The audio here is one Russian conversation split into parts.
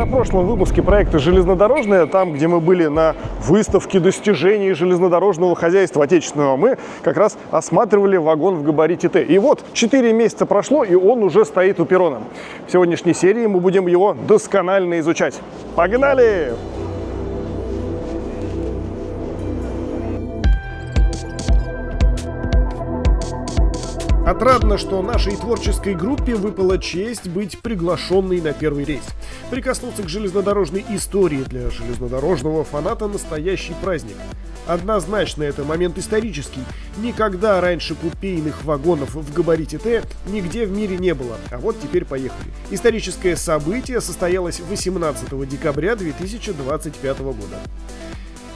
позапрошлом выпуске проекта «Железнодорожная», там, где мы были на выставке достижений железнодорожного хозяйства отечественного, мы как раз осматривали вагон в габарите Т. И вот 4 месяца прошло, и он уже стоит у перрона. В сегодняшней серии мы будем его досконально изучать. Погнали! Отрадно, что нашей творческой группе выпала честь быть приглашенной на первый рейс. Прикоснуться к железнодорожной истории для железнодорожного фаната — настоящий праздник. Однозначно, это момент исторический. Никогда раньше купейных вагонов в габарите Т нигде в мире не было. А вот теперь поехали. Историческое событие состоялось 18 декабря 2025 года.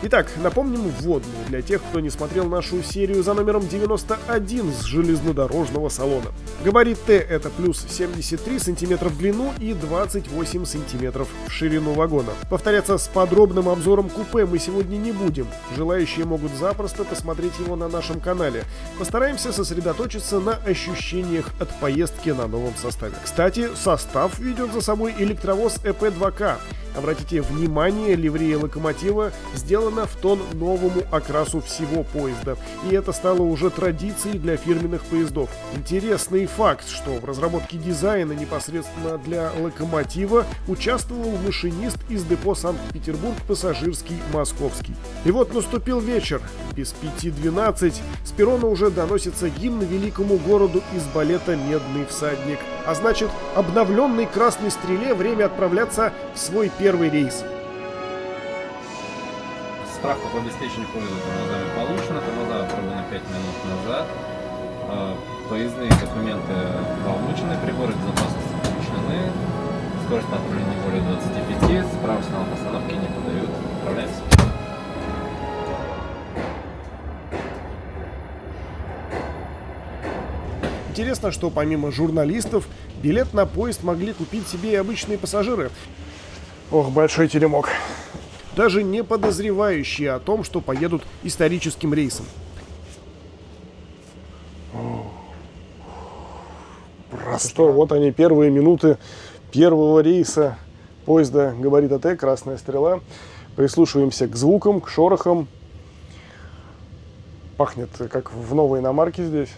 Итак, напомним вводную для тех, кто не смотрел нашу серию за номером 91 с железнодорожного салона. Габарит Т — это плюс 73 см в длину и 28 см в ширину вагона. Повторяться с подробным обзором купе мы сегодня не будем. Желающие могут запросто посмотреть его на нашем канале. Постараемся сосредоточиться на ощущениях от поездки на новом составе. Кстати, состав ведет за собой электровоз ЭП-2К. Обратите внимание, ливрея локомотива сделана в тон новому окрасу всего поезда, и это стало уже традицией для фирменных поездов. Интересный факт, что в разработке дизайна непосредственно для локомотива участвовал машинист из депо Санкт-Петербург пассажирский Московский. И вот наступил вечер. Без 5:12 с перрона уже доносится гимн великому городу из балета «Медный всадник». А значит, обновленной красной стреле время отправляться в свой первый рейс. Справка по обеспечению пользы тормозами получена, тормоза опробованы 5 минут назад. Поездные документы получены, приборы безопасности включены. Скорость патруля не более 25, справа сигнал остановки не подают. Отправляемся. Интересно, что помимо журналистов, билет на поезд могли купить себе и обычные пассажиры. Ох, большой теремок. Даже не подозревающие о том, что поедут историческим рейсом. Просто вот они, первые минуты первого рейса поезда габарита Т, красная стрела. Прислушиваемся к звукам, к шорохам. Пахнет как в новой иномарке здесь.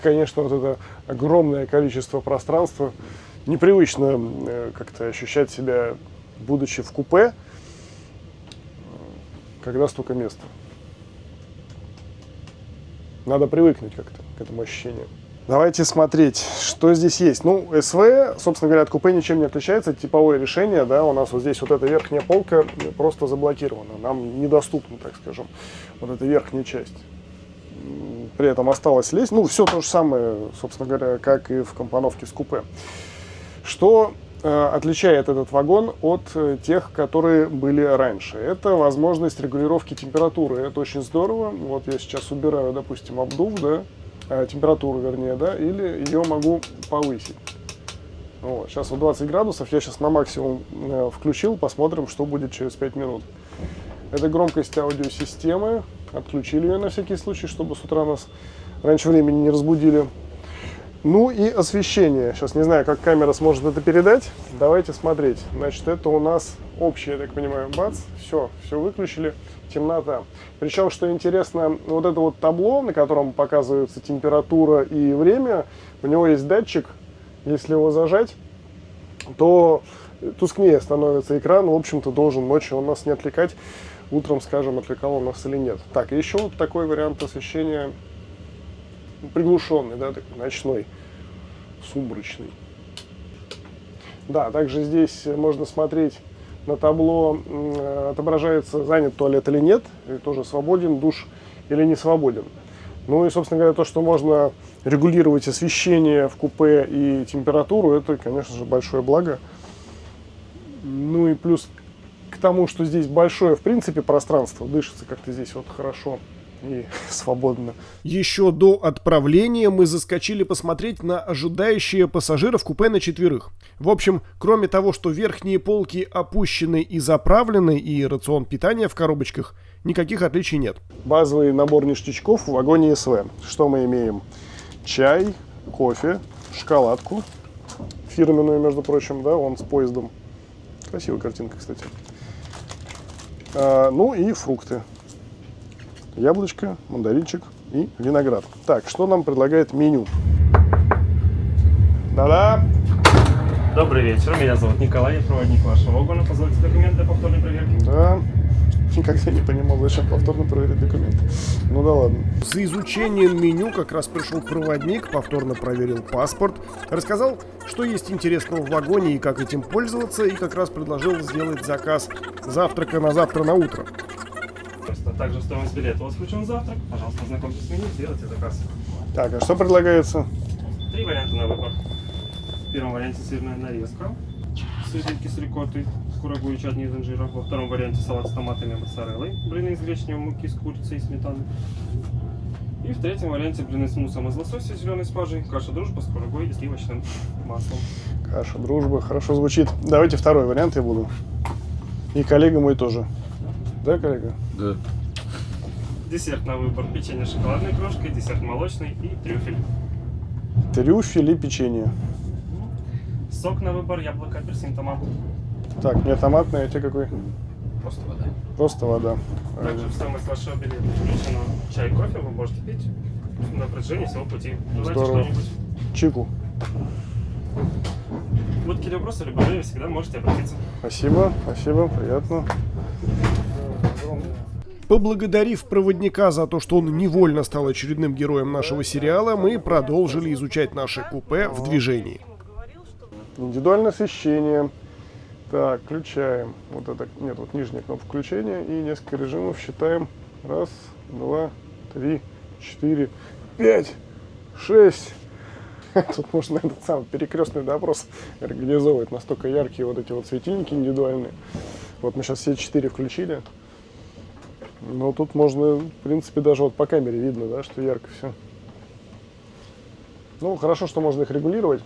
Конечно, вот это огромное количество пространства. Непривычно как-то ощущать себя, будучи в купе, когда столько места. Надо привыкнуть как-то к этому ощущению. Давайте смотреть, что здесь есть. Ну, СВ, собственно говоря, от купе ничем не отличается. Это типовое решение, да, у нас вот здесь вот эта верхняя полка просто заблокирована. Нам недоступна, так скажем, вот эта верхняя часть. При этом осталось лезть. Ну, все то же самое, собственно говоря, как и в компоновке с купе. Что отличает этот вагон от тех, которые были раньше? Это возможность регулировки температуры. Это очень здорово. Вот я сейчас убираю, допустим, обдув, да, температуру, вернее, да, или ее могу повысить. Вот. Сейчас вот 20 градусов. Я сейчас на максимум включил. Посмотрим, что будет через 5 минут. Это громкость аудиосистемы. Отключили ее на всякий случай, чтобы с утра нас раньше времени не разбудили. Ну и освещение. Сейчас не знаю, как камера сможет это передать. Давайте смотреть. Значит, это у нас общее, я так понимаю, бац. Все выключили. Темнота. Причем, что интересно, вот это вот табло, на котором показывается температура и время, у него есть датчик. Если его зажать, то тускнее становится экран. В общем-то, должен ночью он нас не отвлекать. Утром, скажем, отвлекал он нас или нет. Так, и еще вот такой вариант освещения приглушенный, да, такой ночной, сумрачный. Да, также здесь можно смотреть на табло, отображается, занят туалет или нет, и тоже свободен душ или не свободен. Ну и, собственно говоря, то, что можно регулировать освещение в купе и температуру, это, конечно же, большое благо. Ну и плюс к тому, что здесь большое, в принципе, пространство, дышится как-то здесь вот хорошо и свободно. Еще до отправления мы заскочили посмотреть на ожидающие пассажиров купе на 4. В общем, кроме того, что верхние полки опущены и заправлены, и рацион питания в коробочках, никаких отличий нет. Базовый набор ништячков в вагоне СВ. Что мы имеем? Чай, кофе, шоколадку, фирменную, между прочим, да, он с поездом Красивая картинка, кстати. Ну и фрукты. Яблочко, мандаринчик и виноград. Так, что нам предлагает меню? Да-да. Добрый вечер, меня зовут Николай, я проводник вашего вагона. Позвольте документы для повторной проверки. Да. Никогда не понимал, зачем повторно проверить документы. Ну да ладно. За изучением меню как раз пришел проводник, повторно проверил паспорт, рассказал, что есть интересного в вагоне и как этим пользоваться, и как раз предложил сделать заказ завтрака на завтра на утро. Также в стоимость билета у вас включен завтрак. Пожалуйста, ознакомьтесь с меню, сделайте заказ. Так, а что предлагается? 3 варианта на выбор. В первом варианте сырная нарезка, сырники с рикоттой, с курагой и чатни из инжира. Во втором варианте салат с томатами и моцареллой, блины из гречневой муки с курицей и сметаной. И в третьем варианте блины с муссом из лосося и зеленой спаржей, каша дружба с курагой и сливочным маслом. Каша, дружба, хорошо звучит. Давайте второй вариант я буду. И коллега мой тоже. Да, коллега? Да. Десерт на выбор: печенье с шоколадной крошкой, десерт молочный и трюфель. Трюфель и печенье. Сок на выбор: яблоко, апельсин, томат. Так, мне томатный, а тебе какой? Просто вода. Просто вода. Также в стоимость вашего билета включено чай, кофе, вы можете пить на протяжении всего пути. Желаете Здорово. что-нибудь? Чику. Будут какие-то вопросы, в любое время всегда можете обратиться. Спасибо, спасибо, приятно. Поблагодарив проводника за то, что он невольно стал очередным героем нашего сериала, мы продолжили изучать наше купе в движении. Индивидуальное освещение. Так, включаем. Вот это, нет, вот нижняя кнопка включения и несколько режимов считаем. Раз, два, три, 4, 5, 6. Тут можно этот самый перекрестный допрос организовывать. Настолько яркие вот эти вот светильники индивидуальные. Вот мы сейчас все 4 включили. Но тут можно, в принципе, даже вот по камере видно, да, что ярко все. Ну, хорошо, что можно их регулировать.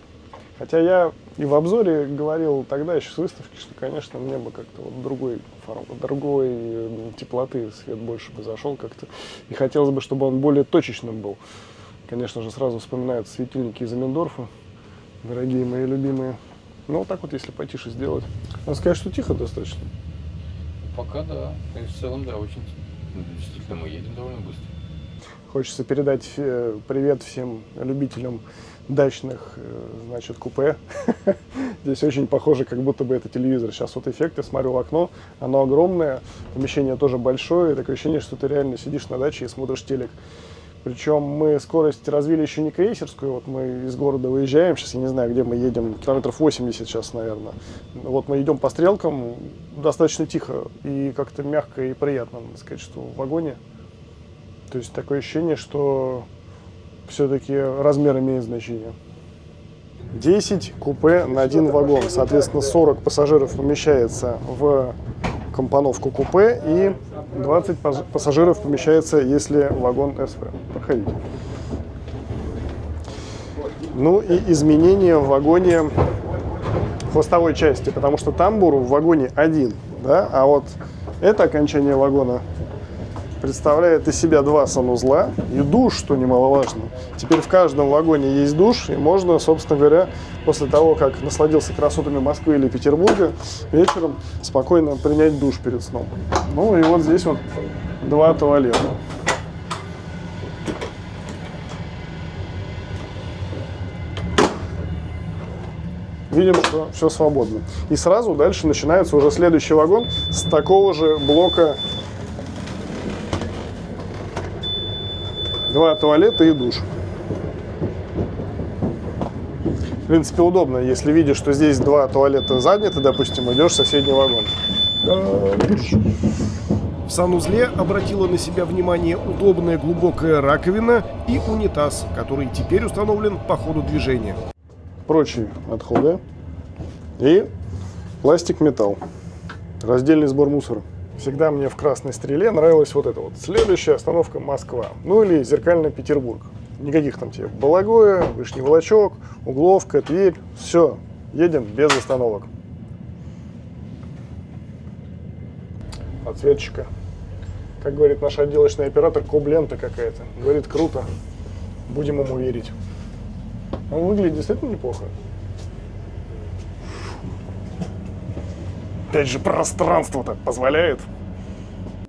Хотя я и в обзоре говорил тогда еще с выставки, что, конечно, мне бы как-то вот другой теплоты свет больше бы зашел как-то. И хотелось бы, чтобы он более точечным был. Конечно же, сразу вспоминаются светильники из Эммендорфа, дорогие мои любимые. Ну, вот так вот, если потише сделать. Надо сказать, что тихо достаточно. Пока да. И в целом, да, очень. Действительно, мы едем довольно быстро. Хочется передать привет всем любителям дачных, значит, купе. Здесь очень похоже, как будто бы это телевизор. Сейчас вот эффект, я смотрю в окно, оно огромное, помещение тоже большое, и такое ощущение, что ты реально сидишь на даче и смотришь телек. Причем мы скорость развили еще не крейсерскую, вот мы из города выезжаем, сейчас я не знаю, где мы едем, километров 80 сейчас, наверное. Вот мы идем по стрелкам, достаточно тихо и как-то мягко и приятно, надо сказать, что в вагоне. То есть такое ощущение, что все-таки размер имеет значение. 10 купе на один вагон, соответственно 40 пассажиров помещается в компоновку купе и 20 пассажиров помещается, если вагон СВ. Проходите. Ну и изменения в вагоне хвостовой части, потому что тамбур в вагоне один, да, а вот это окончание вагона представляет из себя 2 санузла и душ, что немаловажно. Теперь в каждом вагоне есть душ, и можно, собственно говоря, после того, как насладился красотами Москвы или Петербурга, вечером спокойно принять душ перед сном. Ну и вот здесь вот 2 туалета. Видим, что все свободно. И сразу дальше начинается уже следующий вагон с такого же блока. 2 туалета и душ. В принципе, удобно, если видишь, что здесь 2 туалета заняты, допустим, идешь в соседний вагон. В санузле обратила на себя внимание удобная глубокая раковина и унитаз, который теперь установлен по ходу движения. Прочие отходы и пластик-металл. Раздельный сбор мусора. Всегда мне в «Красной стреле» нравилась вот эта вот. Следующая остановка Москва. Ну или зеркальный Петербург. Никаких там тебе Балагоя, Вышний Волочок, Угловка, Тверь. Все, едем без остановок. Подсветочка. Как говорит наш отделочный оператор, коблента какая-то. Говорит, круто. Будем ему верить. Он выглядит действительно неплохо. Опять же, пространство-то позволяет.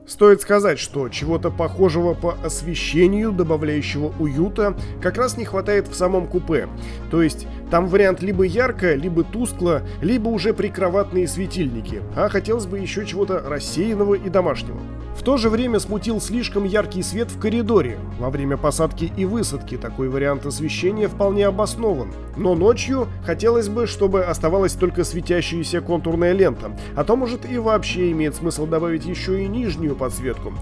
Стоит сказать, что чего-то похожего по освещению, добавляющего уюта, как раз не хватает в самом купе. То есть там вариант либо ярко, либо тускло, либо уже прикроватные светильники, а хотелось бы еще чего-то рассеянного и домашнего. В то же время смутил слишком яркий свет в коридоре. Во время посадки и высадки такой вариант освещения вполне обоснован. Но ночью хотелось бы, чтобы оставалась только светящаяся контурная лента. А то, может, и вообще имеет смысл добавить еще и нижнюю подсветку.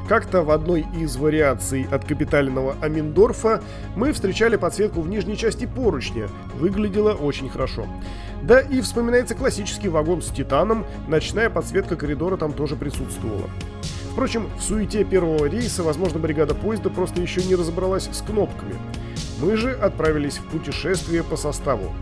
Как-то в одной из вариаций от капитального Аминдорфа мы встречали подсветку в нижней части поручня. Выглядело очень хорошо. Да и вспоминается классический вагон с титаном, ночная подсветка коридора там тоже присутствовала. Впрочем, в суете первого рейса, возможно, бригада поезда просто еще не разобралась с кнопками. Мы же отправились в путешествие по составу.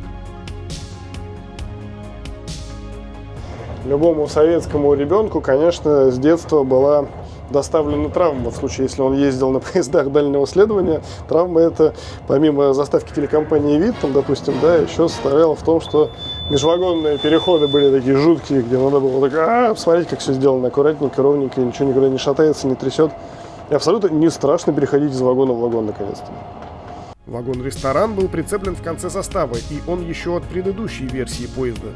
Любому советскому ребенку, конечно, с детства была доставлена травма. В случае, если он ездил на поездах дальнего следования, травма это, помимо заставки телекомпании «Вид», там, допустим, да, еще состояла в том, что межвагонные переходы были такие жуткие, где надо было так, смотреть, как все сделано аккуратненько, ровненько, ничего никуда не шатается, не трясет. И абсолютно не страшно переходить из вагона в вагон, наконец-то. Вагон-ресторан был прицеплен в конце состава, и он еще от предыдущей версии поезда.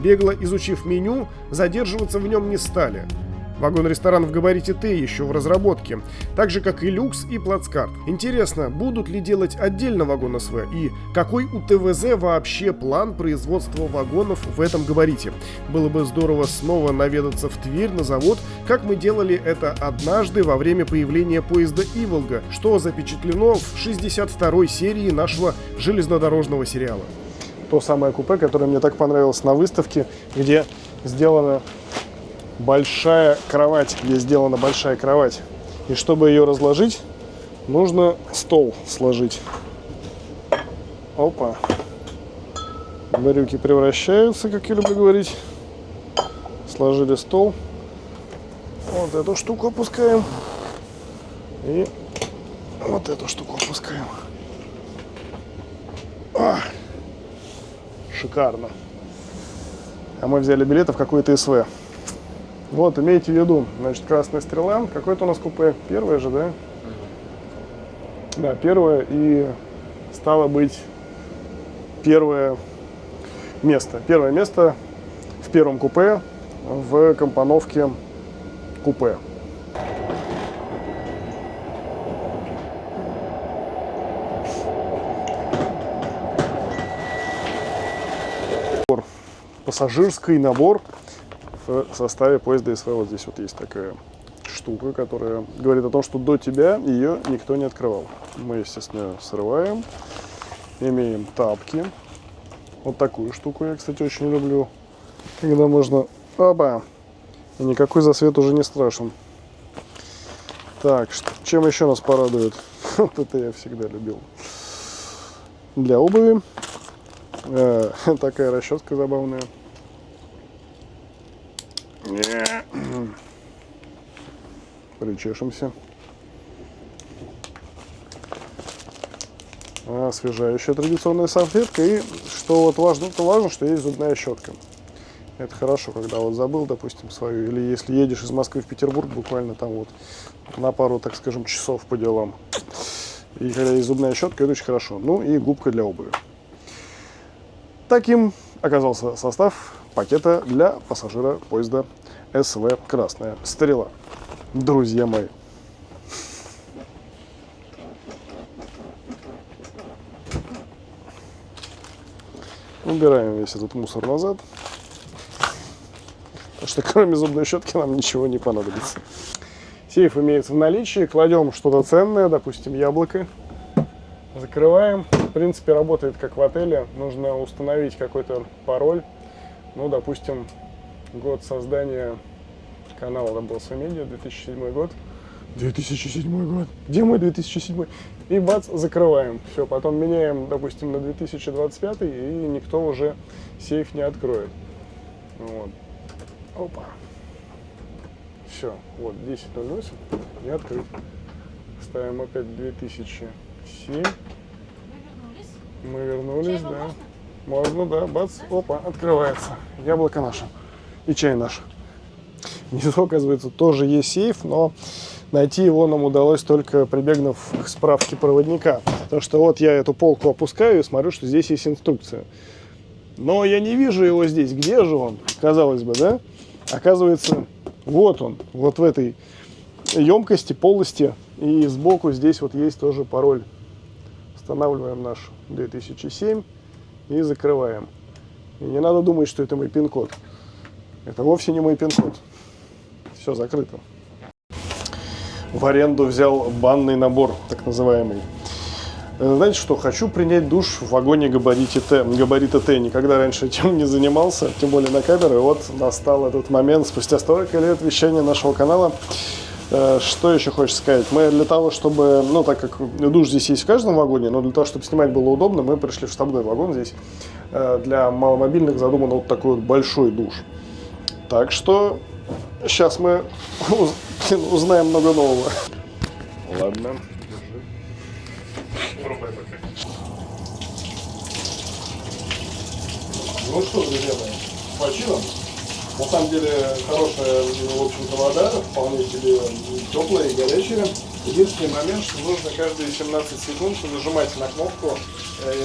Бегло изучив меню, задерживаться в нем не стали. Вагон-ресторан в габарите Т еще в разработке, так же как и люкс и плацкарт. Интересно, будут ли делать отдельно вагон СВ и какой у ТВЗ вообще план производства вагонов в этом габарите? Было бы здорово снова наведаться в Тверь на завод, как мы делали это однажды во время появления поезда «Иволга», что запечатлено в 62-й серии нашего железнодорожного сериала. То самое купе, которое мне так понравилось на выставке, где сделана большая кровать, И чтобы ее разложить, нужно стол сложить. Опа. Брюки превращаются, как я люблю говорить. Сложили стол. Вот эту штуку опускаем. И вот эту штуку опускаем. Шикарно. А мы взяли билеты в какой-то СВ. Вот, имейте в виду, значит, «Красная стрела». Какое-то у нас купе? Первое же, да? Да, первое. И стало быть первое место. Первое место в первом купе в компоновке купе. Пассажирский набор в составе поезда СВ. Вот здесь вот есть такая штука, которая говорит о том, что до тебя ее никто не открывал. Мы, естественно, срываем. Имеем тапки. Вот такую штуку я, кстати, очень люблю. Когда можно... Опа! И никакой засвет уже не страшен. Так, чем еще нас порадует? Вот это я всегда любил. Для обуви. Такая расческа забавная. Причешемся. Освежающая традиционная салфетка. И что вот важно, то важно, что есть зубная щетка. Это хорошо, когда вот забыл, допустим, свою. Или если едешь из Москвы в Петербург, буквально там вот на пару, так скажем, часов по делам. И когда есть зубная щетка, это очень хорошо. Ну и губка для обуви. Таким оказался состав пакета для пассажира поезда СВ «Красная стрела». Друзья мои. Убираем весь этот мусор назад. Потому что кроме зубной щетки нам ничего не понадобится. Сейф имеется в наличии. Кладем что-то ценное, допустим, яблоко. Закрываем. В принципе, работает как в отеле. Нужно установить какой-то пароль. Ну, допустим, год создания канала там был Свамедиа, 2007 год. 2007 год. Где мой 2007? И бац, закрываем. Все, потом меняем, допустим, на 2025, и никто уже сейф не откроет. Вот. Опа. Все, вот 10.08 и открыть. Ставим опять 2007. Мы вернулись, да. Можно, да, бац, опа, открывается. Яблоко наше. и чай наш. Внизу, оказывается, тоже есть сейф, но найти его нам удалось только прибегнув к справке проводника. Потому что вот я эту полку опускаю и смотрю, что здесь есть инструкция. Но я не вижу его здесь. Где же он? Казалось бы, да? Оказывается, вот он. Вот в этой емкости, полости. И сбоку здесь вот есть тоже пароль. Устанавливаем наш 2007 и закрываем. И не надо думать, что это мой пин-код. Это вовсе не мой пин-код. Все закрыто. В аренду взял банный набор, так называемый. Знаете что, хочу принять душ в вагоне габарита Т. Никогда раньше этим не занимался, тем более на камеры. Вот настал этот момент, спустя столько лет вещания нашего канала. Что еще хочется сказать? Мы для того, чтобы, ну так как душ здесь есть в каждом вагоне, но для того, чтобы снимать было удобно, мы пришли в штабной вагон. Здесь для маломобильных задуман вот такой вот большой душ. Так что сейчас мы узнаем много нового. Ладно. Врубай пока. Ну что, друзья мои, с почином. На самом деле хорошая, в общем-то, вода, вполне себе теплая и горячая. Единственный момент, что нужно каждые 17 секунд нажимать на кнопку,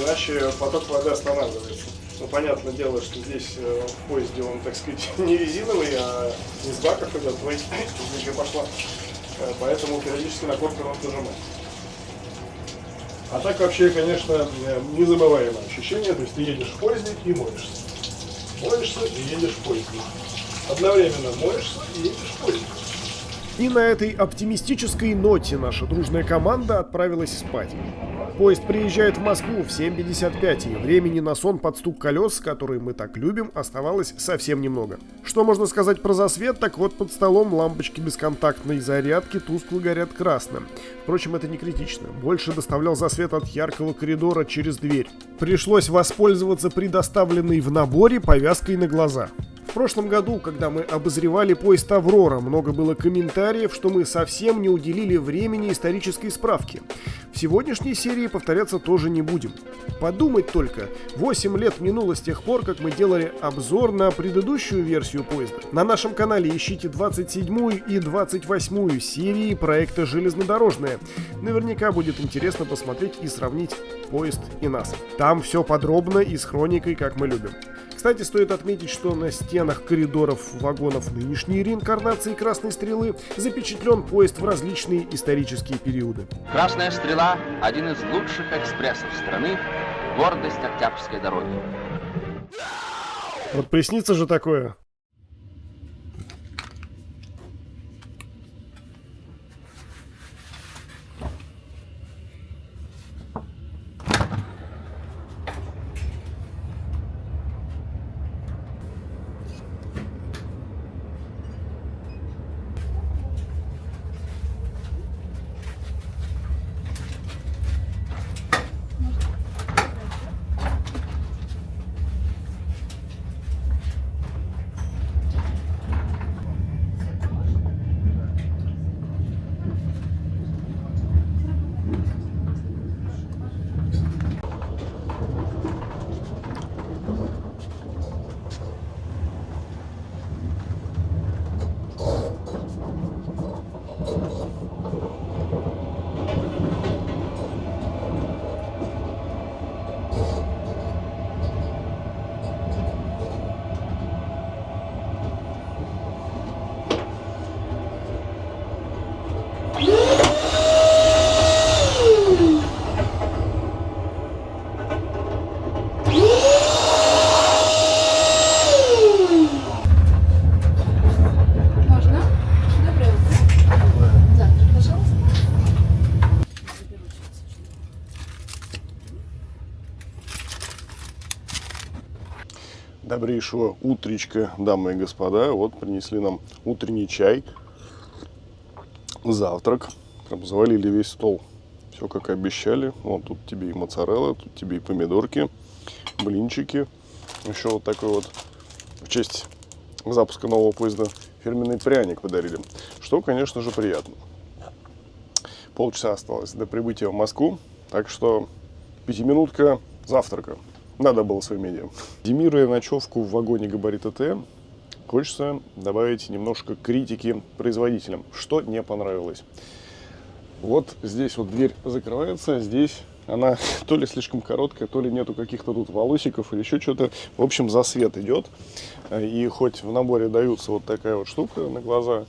иначе поток воды останавливается. Ну, понятное дело, что здесь в поезде он, так сказать, не резиновый, а из баков идет. Ой, извините, пошла. Поэтому периодически на кнопку надо нажимать. А так вообще, конечно, незабываемое ощущение. То есть ты едешь в поезде и моешься. Моешься и едешь в поезде. Одновременно моешься и едешь в поезде. И на этой оптимистической ноте наша дружная команда отправилась спать. Поезд приезжает в Москву в 7:55, и времени на сон под стук колес, который мы так любим, оставалось совсем немного. Что можно сказать про засвет? Так вот, под столом лампочки бесконтактной зарядки тускло горят красным. Впрочем, это не критично. Больше доставлял засвет от яркого коридора через дверь. Пришлось воспользоваться предоставленной в наборе повязкой на глаза. В прошлом году, когда мы обозревали поезд «Аврора», много было комментариев, что мы совсем не уделили времени исторической справке. В сегодняшней серии повторяться тоже не будем. Подумать только, 8 лет минуло с тех пор, как мы делали обзор на предыдущую версию поезда. На нашем канале ищите 27-ю и 28-ю серии проекта «Железнодорожная». Наверняка будет интересно посмотреть и сравнить поезд и нас. Там все подробно и с хроникой, как мы любим. Кстати, стоит отметить, что на стенах коридоров вагонов нынешней реинкарнации Красной Стрелы запечатлен поезд в различные исторические периоды. Красная Стрела – один из лучших экспрессов страны, гордость Октябрьской дороги. Вот приснится же такое. Добрейшего утречка, дамы и господа. Вот принесли нам утренний чай, завтрак. Прям завалили весь стол. Все как обещали. Вот тут тебе и моцарелла, тут тебе и помидорки, блинчики. Еще вот такой вот в честь запуска нового поезда фирменный пряник подарили. Что, конечно же, приятно. Полчаса осталось до прибытия в Москву. Так что 5-минутка завтрака. Надо было своим медиа. Демируя ночевку в вагоне габарита Т, хочется добавить немножко критики производителям. Что не понравилось? Вот здесь вот дверь закрывается, здесь она то ли слишком короткая, то ли нету каких-то тут волосиков или еще что-то. В общем, засвет идет. И хоть в наборе даются вот такая вот штука на глаза,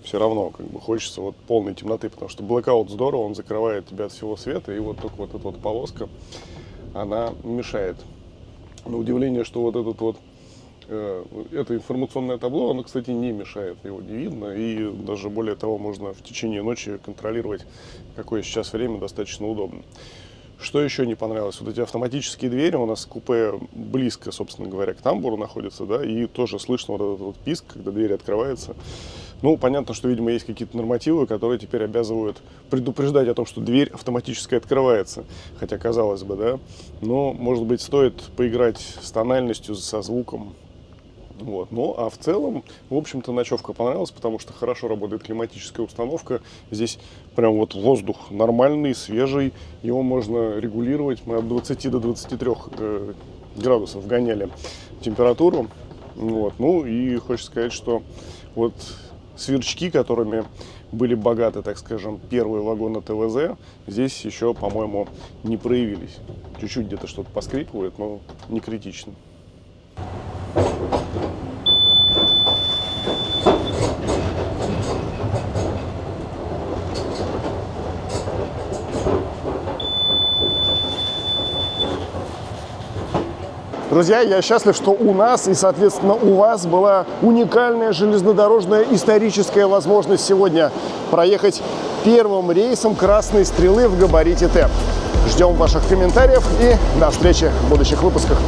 все равно как бы хочется вот полной темноты, потому что блэкаут здорово, он закрывает тебя от всего света, и вот только вот эта вот полоска, она мешает. На удивление, что вот этот вот это информационное табло, оно, кстати, не мешает, его не видно, и даже более того, можно в течение ночи контролировать, какое сейчас время, достаточно удобно. Что еще не понравилось? Вот эти автоматические двери, у нас купе близко, собственно говоря, к тамбуру находится, да, и тоже слышно вот этот вот писк, когда дверь открывается. Ну, понятно, что, видимо, есть какие-то нормативы, которые теперь обязывают предупреждать о том, что дверь автоматически открывается. Хотя, казалось бы, да, но, может быть, стоит поиграть с тональностью, со звуком. Вот. Ну, а в целом, в общем-то, ночевка понравилась, потому что хорошо работает климатическая установка. Здесь прям вот воздух нормальный, свежий, его можно регулировать. Мы от 20 до 23 градусов гоняли температуру. Вот. Ну, и хочется сказать, что вот сверчки, которыми были богаты, так скажем, первые вагоны ТВЗ, здесь еще, по-моему, не проявились. Чуть-чуть где-то что-то поскрипывает, но не критично. Друзья, я счастлив, что у нас и, соответственно, у вас была уникальная железнодорожная историческая возможность сегодня проехать первым рейсом «Красной стрелы» в габарите Т. Ждем ваших комментариев и до встречи в будущих выпусках.